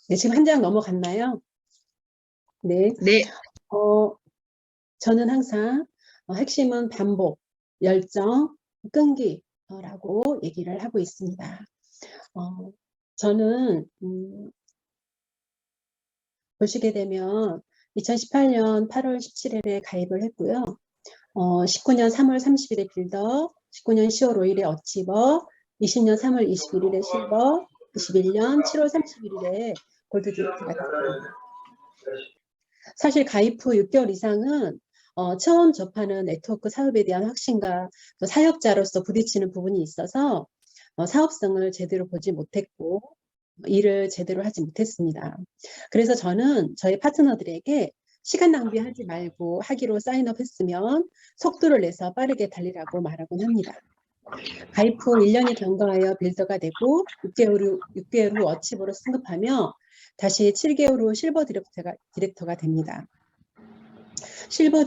네, 지금 한 장 넘어갔나요? 네. 네. 저는 항상 핵심은 반복, 열정, 끈기라고 얘기를 하고 있습니다. 저는 보시게 되면 2018년 8월 17일에 가입을 했고요. 19년 3월 30일에 빌더, 19년 10월 5일에 어치버, 20년 3월 21일에 실버, 21년 7월 31일에 골드 디렉터가 됐습니다. 사실 가입 후 6개월 이상은 처음 접하는 네트워크 사업에 대한 확신과 또 사역자로서 부딪히는 부분이 있어서 사업성을 제대로 보지 못했고 일을 제대로 하지 못했습니다. 그래서 저는 저희 파트너들에게 시간 낭비하지 말고 하기로 사인업 했으면 속도를 내서 빠르게 달리라고 말하곤 합니다. 가입 후 1년이 경과하여 빌더가 되고 6개월 후 어치버로 승급하며 다시 7개월 후 실버 디렉터가 됩니다. 실버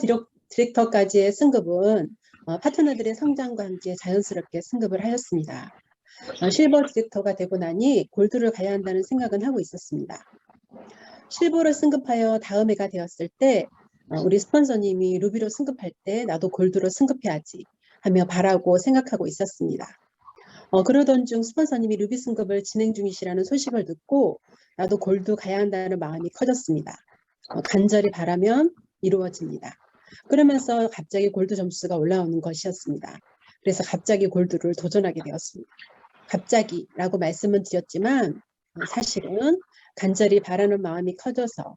디렉터까지의 승급은 파트너들의 성장과 함께 자연스럽게 승급을 하였습니다. 실버 디렉터가 되고 나니 골드를 가야 한다는 생각은 하고 있었습니다. 실버로 승급하여 다음 해가 되었을 때 우리 스폰서님이 루비로 승급할 때 나도 골드로 승급해야지 하며 바라고 생각하고 있었습니다. 그러던 중 스폰서님이 루비 승급을 진행 중이시라는 소식을 듣고 나도 골드 가야 한다는 마음이 커졌습니다. 간절히 바라면 이루어집니다. 그러면서 갑자기 골드 점수가 올라오는 것이었습니다. 그래서 갑자기 골드를 도전하게 되었습니다. 갑자기라고 말씀은 드렸지만 사실은 간절히 바라는 마음이 커져서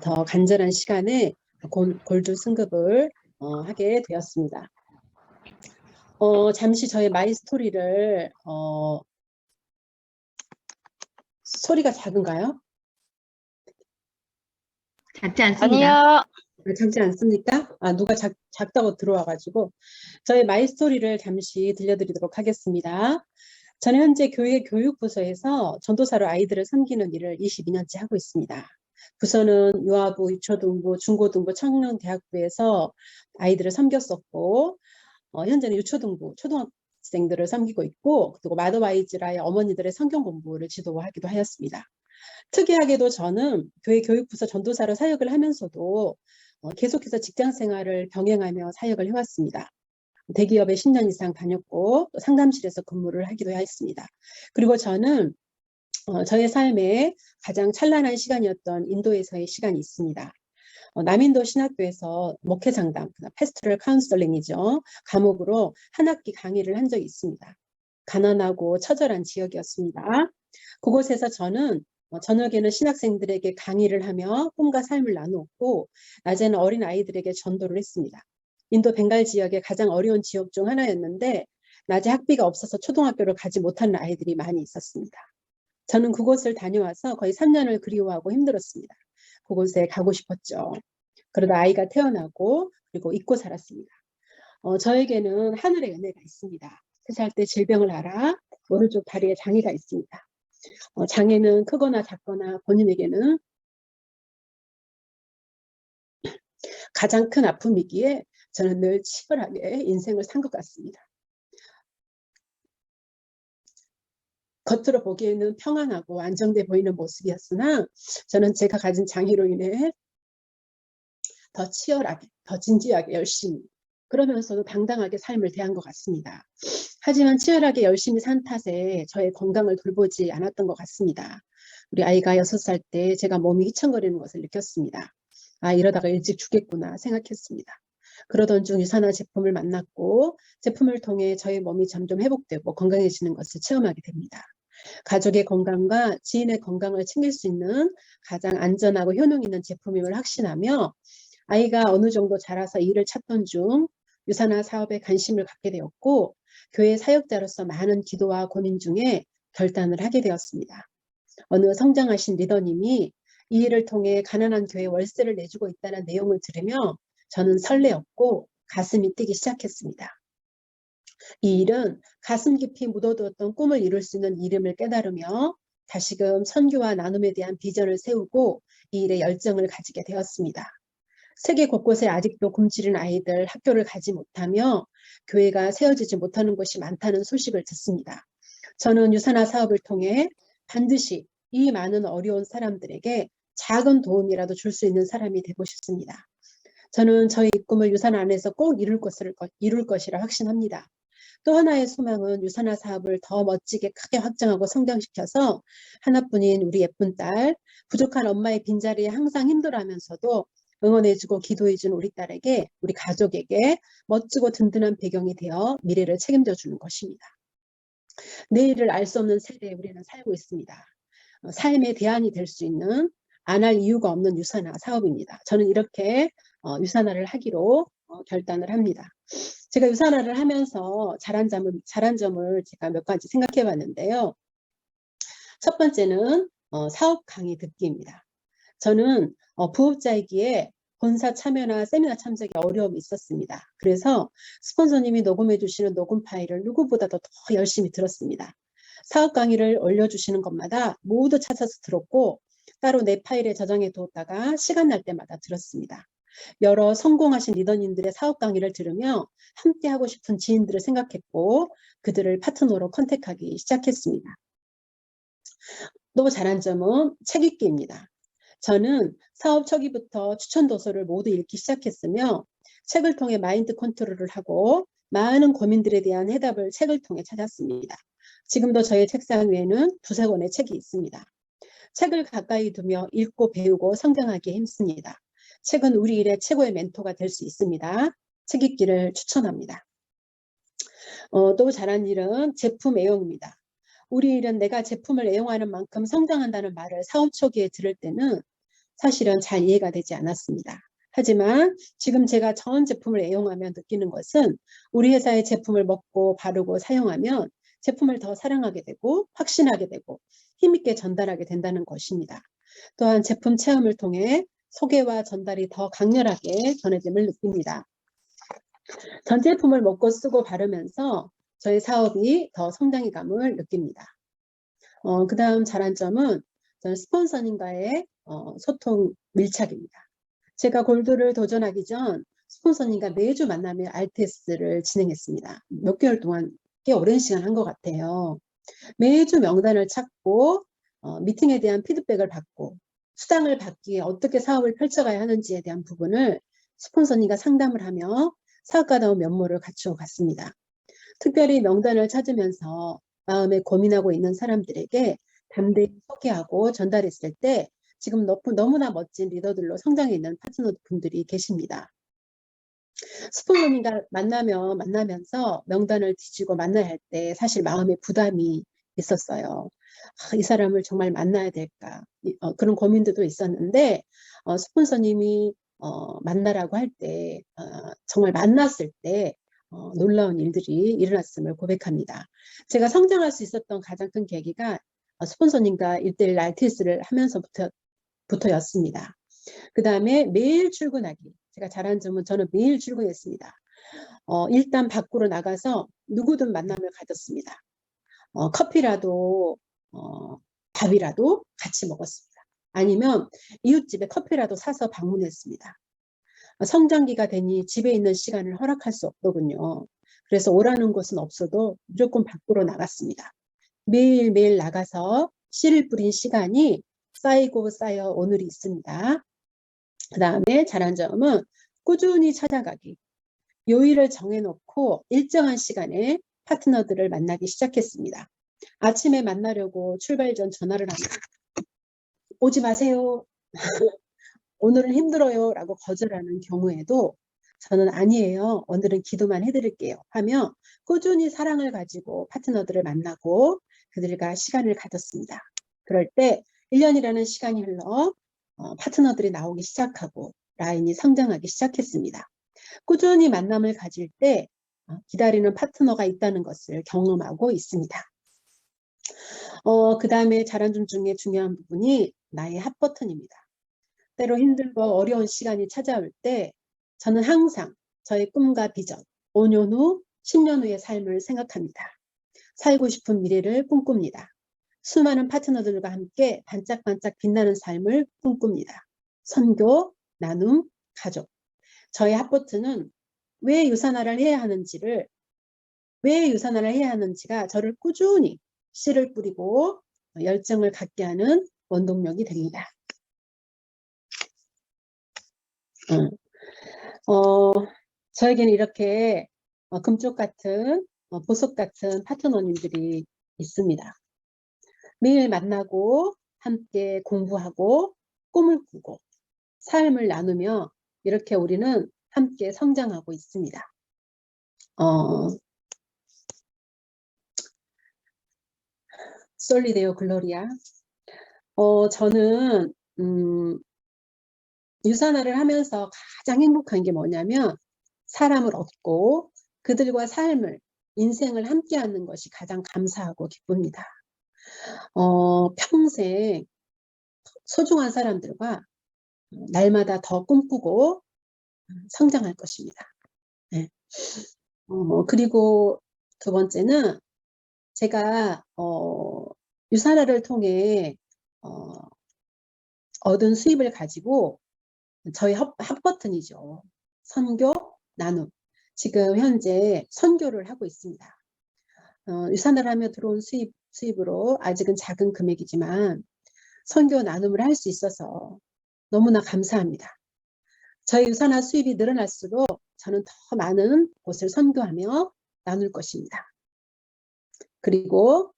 더 간절한 시간에 골드 승급을 하게 되었습니다. 잠시 저의 마이 스토리를 소리가 작은가요? 작지 않습니다. 아니요. 작지 않습니까? 누가 작다고 들어와가지고 저의 마이 스토리를 잠시 들려드리도록 하겠습니다. 저는 현재 교회 교육부서에서 전도사로 아이들을 섬기는 일을 22년째 하고 있습니다. 부서는 유아부, 유초등부, 중고등부, 청년대학부에서 아이들을 섬겼었고 현재는 유초등부, 초등학생들을 섬기고 있고 그리고 마더와이즈라의 어머니들의 성경 공부를 지도하기도 하였습니다. 특이하게도 저는 교회 교육부서 전도사로 사역을 하면서도 계속해서 직장 생활을 병행하며 사역을 해왔습니다. 대기업에 10년 이상 다녔고 또 상담실에서 근무를 하기도 했습니다. 그리고 저는 저의 삶에 가장 찬란한 시간이었던 인도에서의 시간이 있습니다. 남인도 신학교에서 목회상담, 패스토럴 카운슬링이죠. 과목으로 한 학기 강의를 한 적이 있습니다. 가난하고 처절한 지역이었습니다. 그곳에서 저는 저녁에는 신학생들에게 강의를 하며 꿈과 삶을 나누었고 낮에는 어린 아이들에게 전도를 했습니다. 인도 벵갈 지역의 가장 어려운 지역 중 하나였는데 낮에 학비가 없어서 초등학교를 가지 못하는 아이들이 많이 있었습니다. 저는 그곳을 다녀와서 거의 3년을 그리워하고 힘들었습니다. 그곳에 가고 싶었죠. 그러다 아이가 태어나고 그리고 잊고 살았습니다. 저에게는 하늘의 은혜가 있습니다. 3살 때 질병을 앓아 오른쪽 다리에 장애가 있습니다. 장애는 크거나 작거나 본인에게는 가장 큰 아픔이기에 저는 늘 치열하게 인생을 산 것 같습니다. 겉으로 보기에는 평안하고 안정돼 보이는 모습이었으나 저는 제가 가진 장애로 인해 더 치열하게, 더 진지하게 열심히 그러면서도 당당하게 삶을 대한 것 같습니다. 하지만 치열하게 열심히 산 탓에 저의 건강을 돌보지 않았던 것 같습니다. 우리 아이가 6살 때 제가 몸이 휘청거리는 것을 느꼈습니다. 이러다가 일찍 죽겠구나 생각했습니다. 그러던 중 유산화 제품을 만났고 제품을 통해 저의 몸이 점점 회복되고 건강해지는 것을 체험하게 됩니다. 가족의 건강과 지인의 건강을 챙길 수 있는 가장 안전하고 효능 있는 제품임을 확신하며 아이가 어느 정도 자라서 일을 찾던 중 유산화 사업에 관심을 갖게 되었고 교회 사역자로서 많은 기도와 고민 중에 결단을 하게 되었습니다. 어느 성장하신 리더님이 이 일을 통해 가난한 교회 월세를 내주고 있다는 내용을 들으며 저는 설레었고 가슴이 뛰기 시작했습니다. 이 일은 가슴 깊이 묻어두었던 꿈을 이룰 수 있는 이름을 깨달으며 다시금 선교와 나눔에 대한 비전을 세우고 이 일에 열정을 가지게 되었습니다. 세계 곳곳에 아직도 굶주린 아이들 학교를 가지 못하며 교회가 세워지지 못하는 곳이 많다는 소식을 듣습니다. 저는 유산화 사업을 통해 반드시 이 많은 어려운 사람들에게 작은 도움이라도 줄 수 있는 사람이 되고 싶습니다. 저는 저희 꿈을 유산 안에서 꼭 이룰 것이라 확신합니다. 또 하나의 소망은 유산화 사업을 더 멋지게 크게 확장하고 성장시켜서 하나뿐인 우리 예쁜 딸, 부족한 엄마의 빈자리에 항상 힘들어하면서도 응원해주고 기도해준 우리 딸에게, 우리 가족에게 멋지고 든든한 배경이 되어 미래를 책임져 주는 것입니다. 내일을 알 수 없는 세대에 우리는 살고 있습니다. 삶의 대안이 될 수 있는 안 할 이유가 없는 유산화 사업입니다. 저는 이렇게 유산화를 하기로 결단을 합니다. 제가 유산화를 하면서 잘한 점을 제가 몇 가지 생각해 봤는데요. 첫 번째는 사업 강의 듣기입니다. 저는 부업자이기에 본사 참여나 세미나 참석에 어려움이 있었습니다. 그래서 스폰서님이 녹음해 주시는 녹음 파일을 누구보다도 더 열심히 들었습니다. 사업 강의를 올려주시는 것마다 모두 찾아서 들었고 따로 내 파일에 저장해 두었다가 시간 날 때마다 들었습니다. 여러 성공하신 리더님들의 사업 강의를 들으며 함께 하고 싶은 지인들을 생각했고 그들을 파트너로 컨택하기 시작했습니다. 또 잘한 점은 책 읽기입니다. 저는 사업 초기부터 추천 도서를 모두 읽기 시작했으며 책을 통해 마인드 컨트롤을 하고 많은 고민들에 대한 해답을 책을 통해 찾았습니다. 지금도 저의 책상 위에는 두세 권의 책이 있습니다. 책을 가까이 두며 읽고 배우고 성장하기에 힘씁니다. 책은 우리 일의 최고의 멘토가 될 수 있습니다. 책 읽기를 추천합니다. 또 잘한 일은 제품 애용입니다. 우리 일은 내가 제품을 애용하는 만큼 성장한다는 말을 사업 초기에 들을 때는 사실은 잘 이해가 되지 않았습니다. 하지만 지금 제가 전 제품을 애용하며 느끼는 것은 우리 회사의 제품을 먹고 바르고 사용하면 제품을 더 사랑하게 되고 확신하게 되고 힘있게 전달하게 된다는 것입니다. 또한 제품 체험을 통해 소개와 전달이 더 강렬하게 전해짐을 느낍니다. 전 제품을 먹고 쓰고 바르면서 저희 사업이 더 성장의 감을 느낍니다. 그 다음 잘한 점은 저는 스폰서님과의 소통 밀착입니다. 제가 골드를 도전하기 전 스폰서님과 매주 만나며 RTS를 진행했습니다. 몇 개월 동안 꽤 오랜 시간 한 것 같아요. 매주 명단을 찾고 미팅에 대한 피드백을 받고 수당을 받기 위해 어떻게 사업을 펼쳐가야 하는지에 대한 부분을 스폰서님과 상담을 하며 사업가다운 면모를 갖추어 갔습니다. 특별히 명단을 찾으면서 마음에 고민하고 있는 사람들에게 담대히 소개하고 전달했을 때 지금 너무나 멋진 리더들로 성장해 있는 파트너 분들이 계십니다. 스폰서님과 만나면서 명단을 뒤지고 만나야 할 때 사실 마음에 부담이 있었어요. 이 사람을 정말 만나야 될까? 그런 고민들도 있었는데 스폰서님이 만나라고 할 때 정말 만났을 때 놀라운 일들이 일어났음을 고백합니다. 제가 성장할 수 있었던 가장 큰 계기가 스폰서님과 1:1 RTS를 하면서부터였습니다. 그 다음에 매일 출근하기. 제가 잘한 점은 저는 매일 출근했습니다. 일단 밖으로 나가서 누구든 만남을 가졌습니다. 커피라도 밥이라도 같이 먹었습니다. 아니면 이웃집에 커피라도 사서 방문했습니다. 성장기가 되니 집에 있는 시간을 허락할 수 없더군요. 그래서 오라는 곳은 없어도 무조건 밖으로 나갔습니다. 매일매일 나가서 씨를 뿌린 시간이 쌓이고 쌓여 오늘이 있습니다. 그 다음에 잘한 점은 꾸준히 찾아가기. 요일을 정해놓고 일정한 시간에 파트너들을 만나기 시작했습니다. 아침에 만나려고 출발 전 전화를 하면 오지 마세요. 오늘은 힘들어요 라고 거절하는 경우에도 저는 아니에요. 오늘은 기도만 해드릴게요 하며 꾸준히 사랑을 가지고 파트너들을 만나고 그들과 시간을 가졌습니다. 그럴 때 1년이라는 시간이 흘러 파트너들이 나오기 시작하고 라인이 성장하기 시작했습니다. 꾸준히 만남을 가질 때 기다리는 파트너가 있다는 것을 경험하고 있습니다. 그 다음에 잘한 점 중에 중요한 부분이 나의 핫버튼입니다. 때로 힘들고 어려운 시간이 찾아올 때 저는 항상 저의 꿈과 비전, 5년 후, 10년 후의 삶을 생각합니다. 살고 싶은 미래를 꿈꿉니다. 수많은 파트너들과 함께 반짝반짝 빛나는 삶을 꿈꿉니다. 선교, 나눔, 가족. 저의 핫버튼은 왜 유산화를 해야 하는지가 저를 꾸준히 씨를 뿌리고 열정을 갖게 하는 원동력이 됩니다. 저에게는 이렇게 금쪽 같은 보석 같은 파트너님들이 있습니다. 매일 만나고 함께 공부하고 꿈을 꾸고 삶을 나누며 이렇게 우리는 함께 성장하고 있습니다. 솔리데오 글로리아. 저는 유산화를 하면서 가장 행복한 게 뭐냐면 사람을 얻고 그들과 삶을, 인생을 함께하는 것이 가장 감사하고 기쁩니다. 평생 소중한 사람들과 날마다 더 꿈꾸고 성장할 것입니다. 네. 그리고 두 번째는 제가 유산화를 통해 얻은 수입을 가지고 저희 합버튼이죠. 선교, 나눔. 지금 현재 선교를 하고 있습니다. 유산화를 하며 들어온 수입으로 아직은 작은 금액이지만 선교 나눔을 할 수 있어서 너무나 감사합니다. 저희 유산화 수입이 늘어날수록 저는 더 많은 곳을 선교하며 나눌 것입니다. 그리고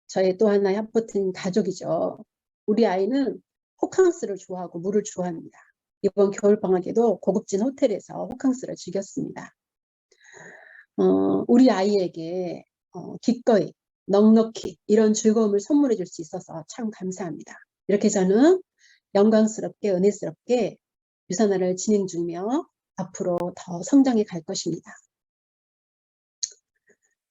저의 또 하나의 합버튼 가족이죠. 우리 아이는 호캉스를 좋아하고 물을 좋아합니다. 이번 겨울방학에도 고급진 호텔에서 호캉스를 즐겼습니다. 우리 아이에게 기꺼이 넉넉히 이런 즐거움을 선물해 줄 수 있어서 참 감사합니다. 이렇게 저는 영광스럽게 은혜스럽게 유산화를 진행 중이며 앞으로 더 성장해 갈 것입니다.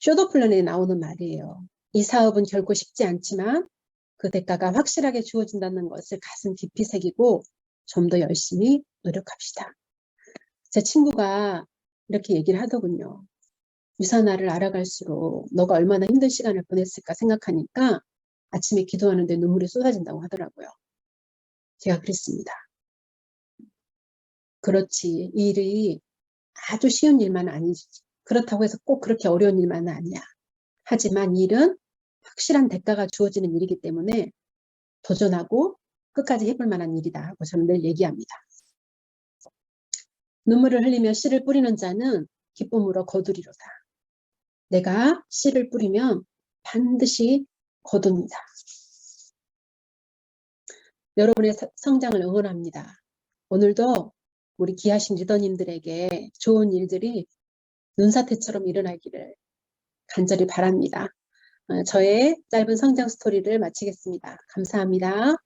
쇼더플랜에 나오는 말이에요. 이 사업은 결코 쉽지 않지만 그 대가가 확실하게 주어진다는 것을 가슴 깊이 새기고 좀 더 열심히 노력합시다. 제 친구가 이렇게 얘기를 하더군요. 유산화를 알아갈수록 너가 얼마나 힘든 시간을 보냈을까 생각하니까 아침에 기도하는데 눈물이 쏟아진다고 하더라고요. 제가 그랬습니다. 그렇지. 이 일이 아주 쉬운 일만은 아니지. 그렇다고 해서 꼭 그렇게 어려운 일만은 아니야. 하지만 이 일은 확실한 대가가 주어지는 일이기 때문에 도전하고 끝까지 해볼 만한 일이다 하고 저는 늘 얘기합니다. 눈물을 흘리며 씨를 뿌리는 자는 기쁨으로 거두리로다. 내가 씨를 뿌리면 반드시 거둡니다. 여러분의 성장을 응원합니다. 오늘도 우리 귀하신 리더님들에게 좋은 일들이 눈사태처럼 일어나기를 간절히 바랍니다. 저의 짧은 성장 스토리를 마치겠습니다. 감사합니다.